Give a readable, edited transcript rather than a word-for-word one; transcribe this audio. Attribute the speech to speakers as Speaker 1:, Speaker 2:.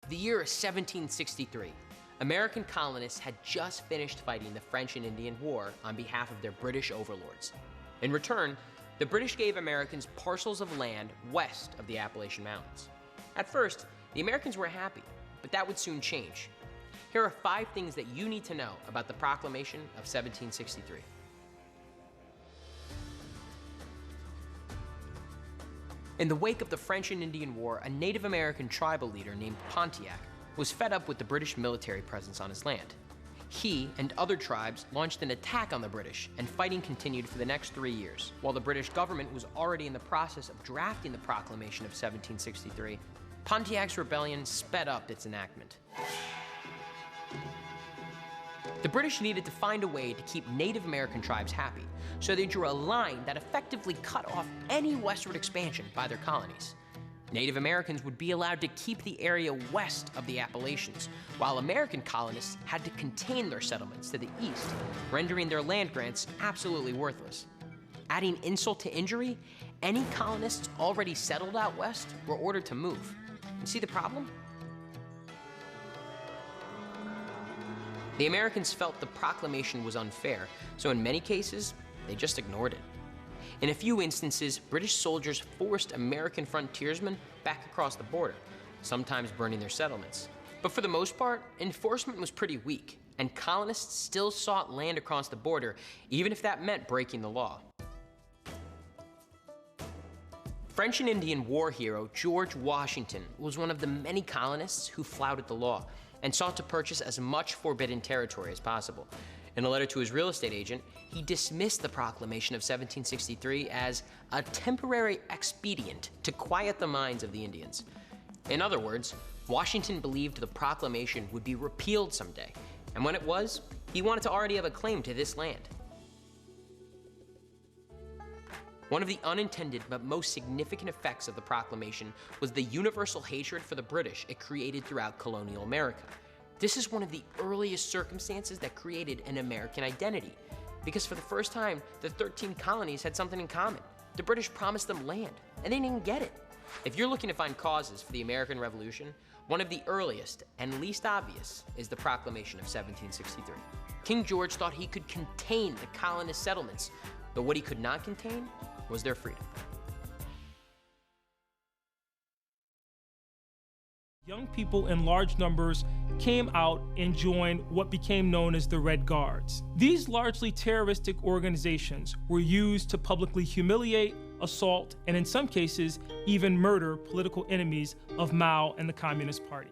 Speaker 1: The year is 1763. American colonists had just finished fighting the French and Indian War on behalf of their British overlords. In return, the British gave Americans parcels of land west of the Appalachian Mountains. At first, the Americans were happy, but that would soon change. Here are 5 things that you need to know about the Proclamation of 1763. In the wake of the French and Indian War, a Native American tribal leader named Pontiac was fed up with the British military presence on his land. He and other tribes launched an attack on the British, and fighting continued for the next 3 years. While the British government was already in the process of drafting the Proclamation of 1763, Pontiac's rebellion sped up its enactment. The British needed to find a way to keep Native American tribes happy, so they drew a line that effectively cut off any westward expansion by their colonies. Native Americans would be allowed to keep the area west of the Appalachians, while American colonists had to contain their settlements to the east, rendering their land grants absolutely worthless. Adding insult to injury, any colonists already settled out west were ordered to move. You see the problem? The Americans felt the proclamation was unfair, so in many cases, they just ignored it. In a few instances, British soldiers forced American frontiersmen back across the border, sometimes burning their settlements. But for the most part, enforcement was pretty weak, and colonists still sought land across the border, even if that meant breaking the law. French and Indian War hero George Washington was one of the many colonists who flouted the law and sought to purchase as much forbidden territory as possible. In a letter to his real estate agent, he dismissed the Proclamation of 1763 as a temporary expedient to quiet the minds of the Indians. In other words, Washington believed the proclamation would be repealed someday, and when it was, he wanted to already have a claim to this land. One of the unintended but most significant effects of the proclamation was the universal hatred for the British it created throughout colonial America. This is one of the earliest circumstances that created an American identity, because for the first time, the 13 colonies had something in common. The British promised them land, and they didn't get it. If you're looking to find causes for the American Revolution, one of the earliest and least obvious is the Proclamation of 1763. King George thought he could contain the colonist settlements, but what he could not contain was their freedom.
Speaker 2: Young people in large numbers came out and joined what became known as the Red Guards. These largely terroristic organizations were used to publicly humiliate, assault, and in some cases, even murder political enemies of Mao and the Communist Party.